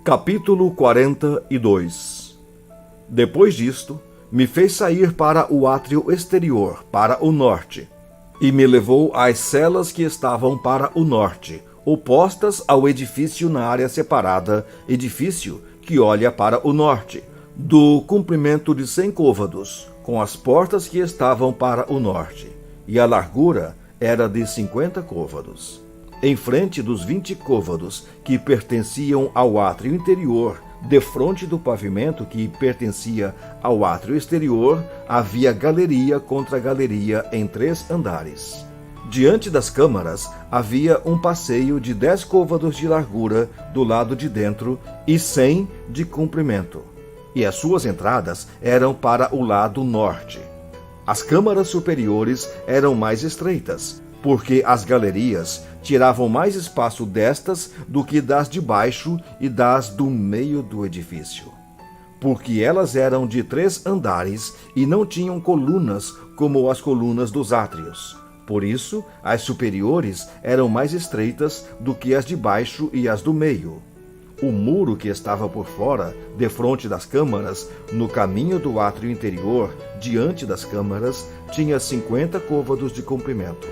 Capítulo 42. Depois disto, me fez sair para o átrio exterior, para o norte, e me levou às celas que estavam para o norte, opostas ao edifício na área separada, edifício que olha para o norte, do comprimento de 100 côvados, com as portas que estavam para o norte, e a largura era de 50 côvados. Em frente dos 20 côvados que pertenciam ao átrio interior, defronte do pavimento que pertencia ao átrio exterior, havia galeria contra galeria em 3 andares. Diante das câmaras havia um passeio de 10 côvados de largura do lado de dentro e 100 de comprimento, e as suas entradas eram para o lado norte. As câmaras superiores eram mais estreitas, porque as galerias tiravam mais espaço destas do que das de baixo e das do meio do edifício, porque elas eram de 3 andares e não tinham colunas como as colunas dos átrios. Por isso, as superiores eram mais estreitas do que as de baixo e as do meio. O muro que estava por fora, defronte das câmaras, no caminho do átrio interior, diante das câmaras, tinha 50 côvados de comprimento.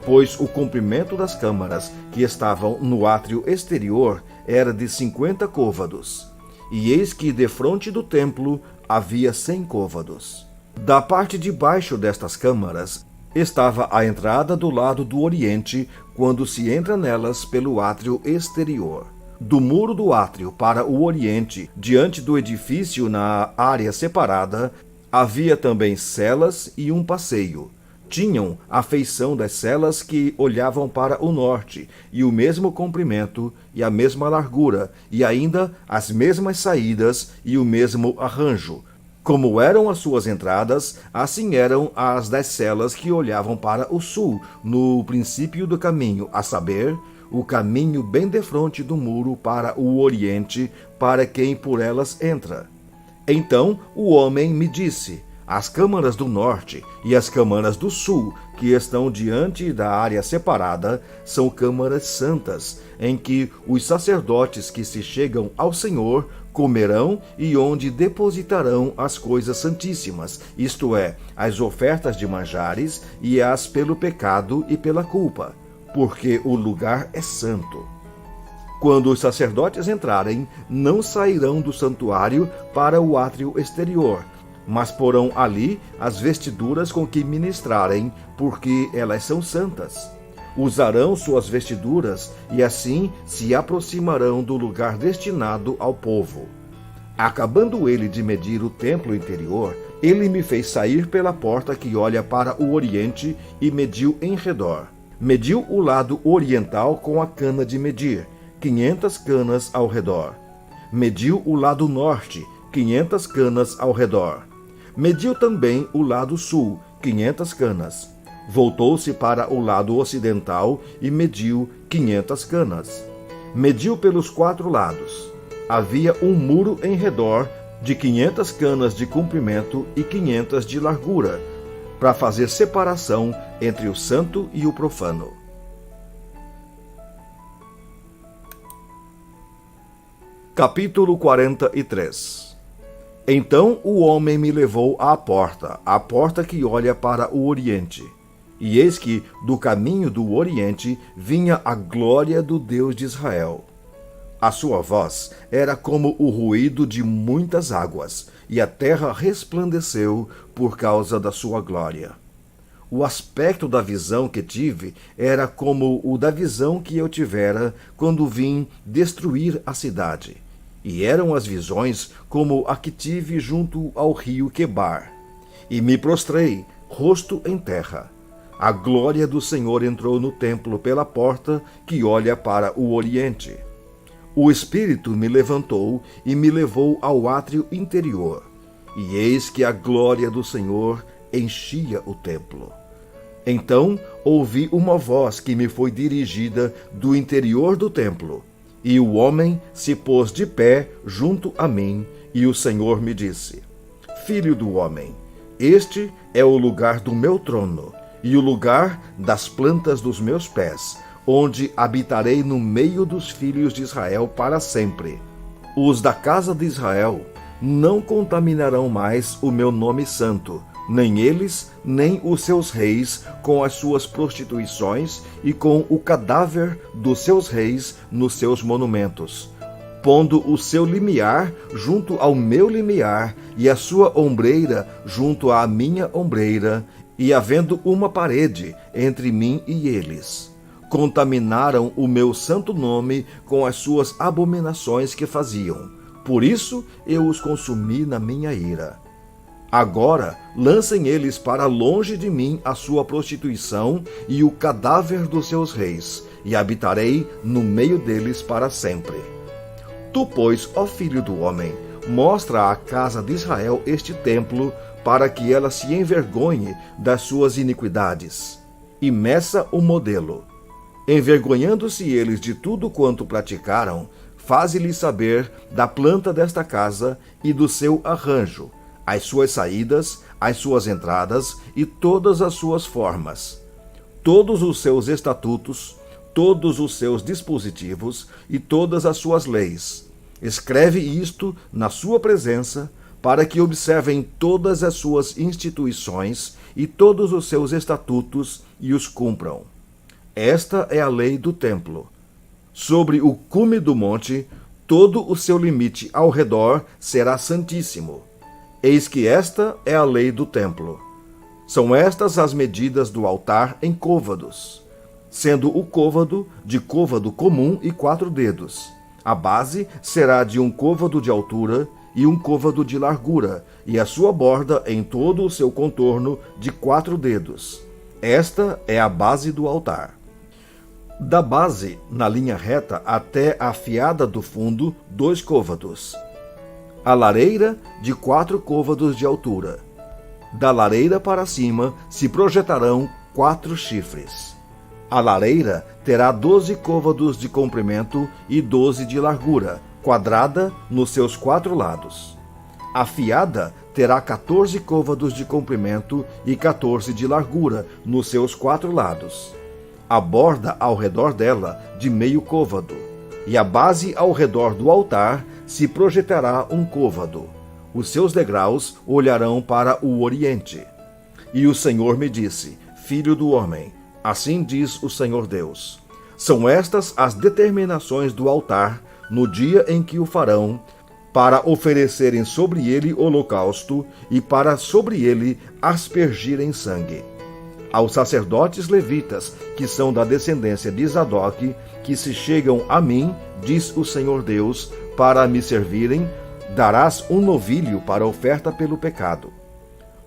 Pois o comprimento das câmaras que estavam no átrio exterior era de 50 côvados, e eis que defronte do templo havia 100 côvados. Da parte de baixo destas câmaras estava a entrada do lado do oriente, quando se entra nelas pelo átrio exterior. Do muro do átrio para o oriente, diante do edifício na área separada, havia também celas e um passeio. Tinham a feição das celas que olhavam para o norte, e o mesmo comprimento e a mesma largura, e ainda as mesmas saídas e o mesmo arranjo. Como eram as suas entradas, assim eram as das celas que olhavam para o sul, no princípio do caminho, a saber, o caminho bem defronte do muro para o oriente, para quem por elas entra. Então o homem me disse: as câmaras do norte e as câmaras do sul, que estão diante da área separada, são câmaras santas, em que os sacerdotes que se chegam ao Senhor comerão e onde depositarão as coisas santíssimas, isto é, as ofertas de manjares e as pelo pecado e pela culpa, porque o lugar é santo. Quando os sacerdotes entrarem, não sairão do santuário para o átrio exterior, mas porão ali as vestiduras com que ministrarem, porque elas são santas. Usarão suas vestiduras e assim se aproximarão do lugar destinado ao povo. Acabando ele de medir o templo interior, ele me fez sair pela porta que olha para o oriente e mediu em redor. Mediu o lado oriental com a cana de medir, 500 canas ao redor. Mediu o lado norte, 500 canas ao redor. Mediu também o lado sul, 500 canas. Voltou-se para o lado ocidental e mediu 500 canas. Mediu pelos 4 lados. Havia um muro em redor de 500 canas de comprimento e 500 de largura, para fazer separação entre o santo e o profano. Capítulo 43. Então o homem me levou à porta que olha para o oriente. E eis que, do caminho do oriente, vinha a glória do Deus de Israel. A sua voz era como o ruído de muitas águas, e a terra resplandeceu por causa da sua glória. O aspecto da visão que tive era como o da visão que eu tivera quando vim destruir a cidade. E eram as visões como a que tive junto ao rio Quebar. E me prostrei, rosto em terra. A glória do Senhor entrou no templo pela porta que olha para o oriente. O Espírito me levantou e me levou ao átrio interior. E eis que a glória do Senhor enchia o templo. Então ouvi uma voz que me foi dirigida do interior do templo. E o homem se pôs de pé junto a mim, e o Senhor me disse: Filho do homem, este é o lugar do meu trono, e o lugar das plantas dos meus pés, onde habitarei no meio dos filhos de Israel para sempre. Os da casa de Israel não contaminarão mais o meu nome santo, nem eles, nem os seus reis, com as suas prostituições e com o cadáver dos seus reis nos seus monumentos, pondo o seu limiar junto ao meu limiar e a sua ombreira junto à minha ombreira, e havendo uma parede entre mim e eles. Contaminaram o meu santo nome com as suas abominações que faziam. Por isso eu os consumi na minha ira. Agora lancem eles para longe de mim a sua prostituição e o cadáver dos seus reis, e habitarei no meio deles para sempre. Tu, pois, ó filho do homem, mostra à casa de Israel este templo, para que ela se envergonhe das suas iniquidades, e meça o modelo. Envergonhando-se eles de tudo quanto praticaram, faze-lhes saber da planta desta casa e do seu arranjo, as suas saídas, as suas entradas e todas as suas formas, todos os seus estatutos, todos os seus dispositivos e todas as suas leis. Escreve isto na sua presença, para que observem todas as suas instituições e todos os seus estatutos e os cumpram. Esta é a lei do templo. Sobre o cume do monte, todo o seu limite ao redor será santíssimo. Eis que esta é a lei do templo. São estas as medidas do altar em côvados, sendo o côvado de côvado comum e 4 dedos. A base será de 1 côvado de altura e 1 côvado de largura, e a sua borda em todo o seu contorno de 4 dedos. Esta é a base do altar. Da base, na linha reta, até a fiada do fundo, 2 côvados. A lareira, de 4 côvados de altura. Da lareira para cima se projetarão 4 chifres. A lareira terá 12 côvados de comprimento e 12 de largura, quadrada nos seus 4 lados. A fiada terá 14 côvados de comprimento e 14 de largura nos seus 4 lados. A borda ao redor dela de meio côvado, e a base ao redor do altar se projetará 1 côvado. Os seus degraus olharão para o oriente. E o Senhor me disse: Filho do homem, assim diz o Senhor Deus: são estas as determinações do altar no dia em que o farão, para oferecerem sobre ele holocausto e para sobre ele aspergirem sangue. Aos sacerdotes levitas, que são da descendência de Zadoque, que se chegam a mim, diz o Senhor Deus, para me servirem, darás 1 novilho para oferta pelo pecado.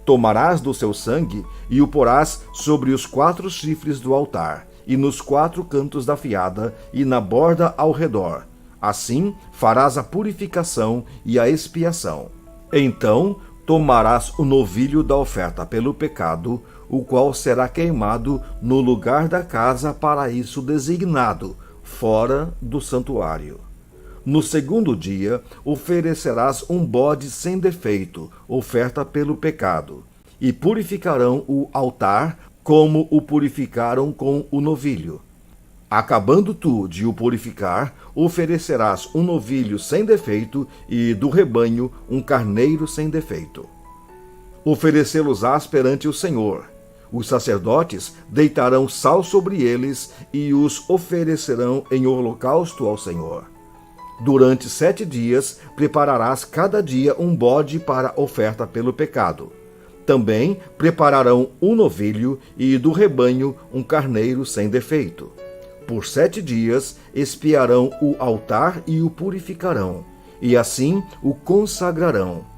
Tomarás do seu sangue e o porás sobre os 4 chifres do altar, e nos 4 cantos da fiada, e na borda ao redor. Assim farás a purificação e a expiação. Então tomarás o novilho da oferta pelo pecado, o qual será queimado no lugar da casa para isso designado, fora do santuário. No 2º dia, oferecerás 1 bode sem defeito, oferta pelo pecado, e purificarão o altar como o purificaram com o novilho. Acabando tu de o purificar, oferecerás 1 novilho sem defeito e do rebanho 1 carneiro sem defeito. Oferecê-los-ás perante o Senhor. Os sacerdotes deitarão sal sobre eles e os oferecerão em holocausto ao Senhor. Durante 7 dias prepararás cada dia 1 bode para oferta pelo pecado. Também prepararão 1 novilho e do rebanho 1 carneiro sem defeito. Por 7 dias expiarão o altar e o purificarão, e assim o consagrarão.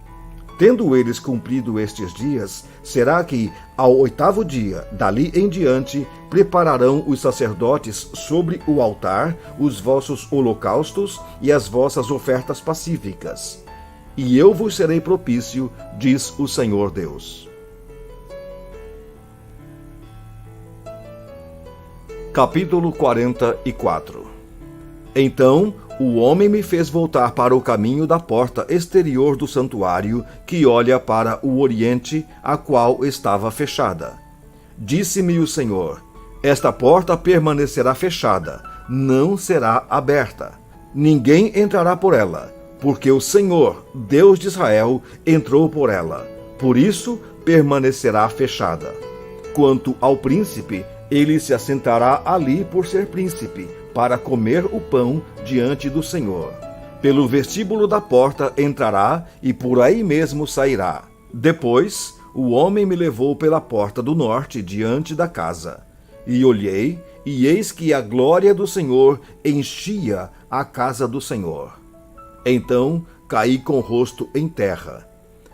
Tendo eles cumprido estes dias, será que, ao 8º dia, dali em diante, prepararão os sacerdotes sobre o altar os vossos holocaustos e as vossas ofertas pacíficas. E eu vos serei propício, diz o Senhor Deus. Capítulo 44. Então o homem me fez voltar para o caminho da porta exterior do santuário, que olha para o oriente, a qual estava fechada. Disse-me o Senhor: esta porta permanecerá fechada, não será aberta. Ninguém entrará por ela, porque o Senhor, Deus de Israel, entrou por ela. Por isso permanecerá fechada. Quanto ao príncipe, ele se assentará ali por ser príncipe, para comer o pão diante do Senhor. Pelo vestíbulo da porta entrará e por aí mesmo sairá. Depois, o homem me levou pela porta do norte diante da casa. E olhei, e eis que a glória do Senhor enchia a casa do Senhor. Então caí com o rosto em terra.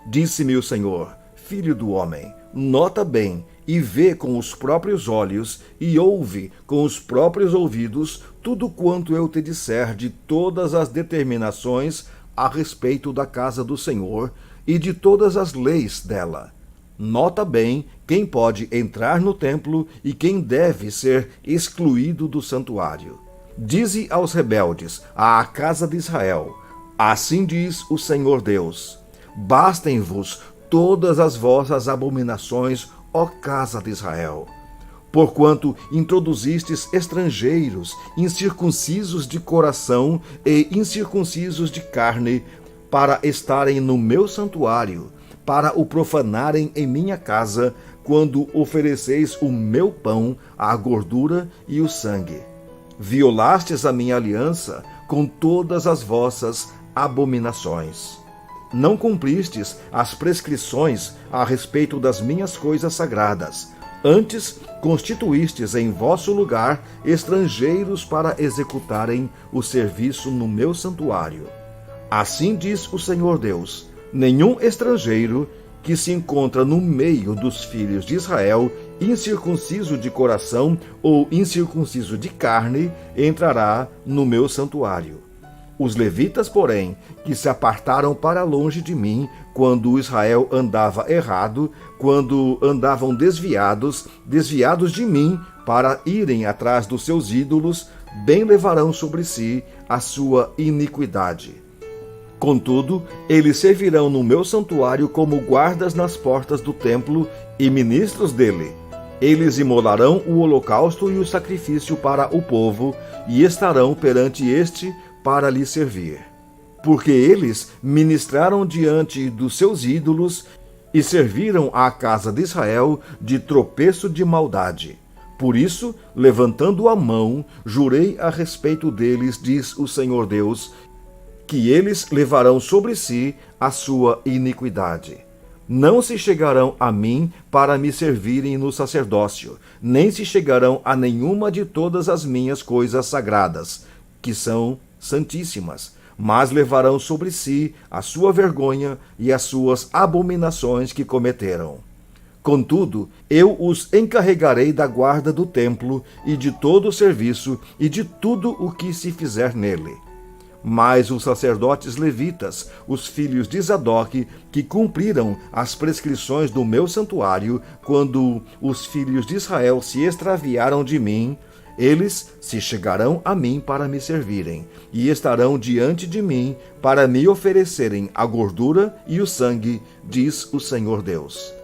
Disse-me o Senhor: Filho do homem, nota bem e vê com os próprios olhos e ouve com os próprios ouvidos tudo quanto eu te disser de todas as determinações a respeito da casa do Senhor e de todas as leis dela. Nota bem quem pode entrar no templo e quem deve ser excluído do santuário. Dize aos rebeldes, à casa de Israel: assim diz o Senhor Deus: bastem-vos todas as vossas abominações, ó casa de Israel. Porquanto introduzistes estrangeiros, incircuncisos de coração e incircuncisos de carne, para estarem no meu santuário, para o profanarem em minha casa, quando ofereceis o meu pão, a gordura e o sangue. Violastes a minha aliança com todas as vossas abominações. Não cumpristes as prescrições a respeito das minhas coisas sagradas. Antes, constituístes em vosso lugar estrangeiros para executarem o serviço no meu santuário. Assim diz o Senhor Deus: nenhum estrangeiro que se encontra no meio dos filhos de Israel, incircunciso de coração ou incircunciso de carne, entrará no meu santuário. Os levitas, porém, que se apartaram para longe de mim, quando Israel andava errado, quando andavam desviados de mim, para irem atrás dos seus ídolos, bem levarão sobre si a sua iniquidade. Contudo, eles servirão no meu santuário como guardas nas portas do templo e ministros dele. Eles imolarão o holocausto e o sacrifício para o povo, e estarão perante este para lhe servir. Porque eles ministraram diante dos seus ídolos e serviram à casa de Israel de tropeço de maldade. Por isso, levantando a mão, jurei a respeito deles, diz o Senhor Deus, que eles levarão sobre si a sua iniquidade. Não se chegarão a mim para me servirem no sacerdócio, nem se chegarão a nenhuma de todas as minhas coisas sagradas, que são santíssimas, mas levarão sobre si a sua vergonha e as suas abominações que cometeram. Contudo, eu os encarregarei da guarda do templo e de todo o serviço e de tudo o que se fizer nele. Mas os sacerdotes levitas, os filhos de Zadoque, que cumpriram as prescrições do meu santuário, quando os filhos de Israel se extraviaram de mim, eles se chegarão a mim para me servirem, e estarão diante de mim para me oferecerem a gordura e o sangue, diz o Senhor Deus.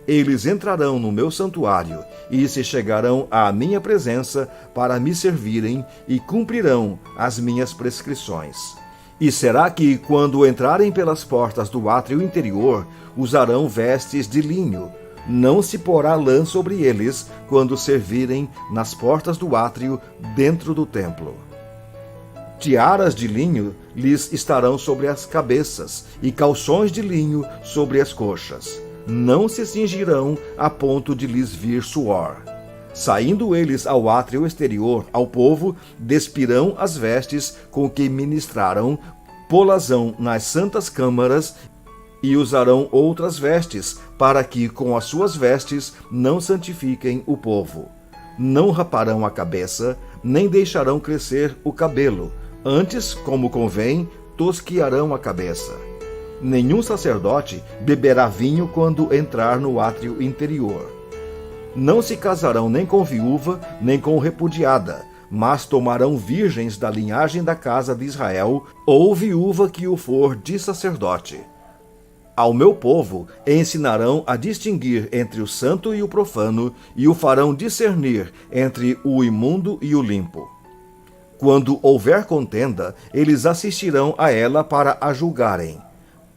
Eles entrarão no meu santuário e se chegarão à minha presença para me servirem e cumprirão as minhas prescrições. E será que, quando entrarem pelas portas do átrio interior, usarão vestes de linho? Não se porá lã sobre eles quando servirem nas portas do átrio dentro do templo. Tiaras de linho lhes estarão sobre as cabeças e calções de linho sobre as coxas. Não se cingirão a ponto de lhes vir suor. Saindo eles ao átrio exterior, ao povo, despirão as vestes com que ministraram, pô-las-ão nas santas câmaras e usarão outras vestes, para que com as suas vestes não santifiquem o povo. Não raparão a cabeça, nem deixarão crescer o cabelo, antes, como convém, tosquiarão a cabeça. Nenhum sacerdote beberá vinho quando entrar no átrio interior. Não se casarão nem com viúva, nem com repudiada, mas tomarão virgens da linhagem da casa de Israel, ou viúva que o for de sacerdote. Ao meu povo ensinarão a distinguir entre o santo e o profano, e o farão discernir entre o imundo e o limpo. Quando houver contenda, eles assistirão a ela para a julgarem.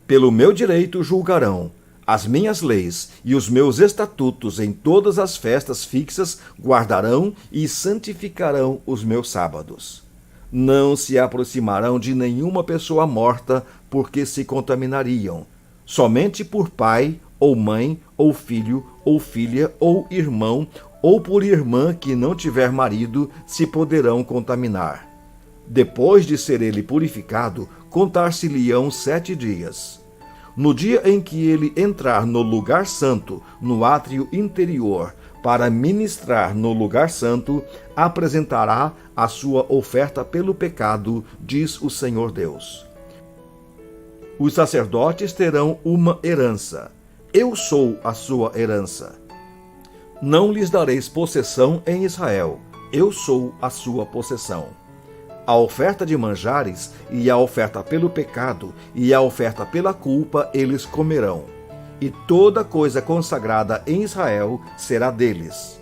Pelo meu direito julgarão. As minhas leis e os meus estatutos em todas as festas fixas guardarão e santificarão os meus sábados. Não se aproximarão de nenhuma pessoa morta, porque se contaminariam. Somente por pai, ou mãe, ou filho, ou filha, ou irmão, ou por irmã que não tiver marido, se poderão contaminar. Depois de ser ele purificado, contar-se-lhe-ão 7 dias. No dia em que ele entrar no lugar santo, no átrio interior, para ministrar no lugar santo, apresentará a sua oferta pelo pecado, diz o Senhor Deus. Os sacerdotes terão uma herança. Eu sou a sua herança. Não lhes dareis possessão em Israel. Eu sou a sua possessão. A oferta de manjares, e a oferta pelo pecado, e a oferta pela culpa eles comerão. E toda coisa consagrada em Israel será deles.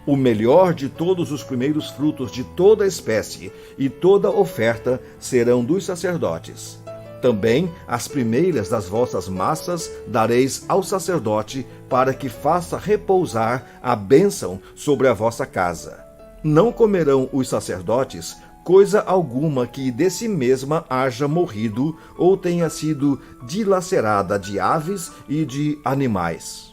O melhor de todos os primeiros frutos de toda espécie e toda oferta serão dos sacerdotes. Também as primeiras das vossas massas dareis ao sacerdote, para que faça repousar a bênção sobre a vossa casa. Não comerão os sacerdotes coisa alguma que de si mesma haja morrido ou tenha sido dilacerada de aves e de animais.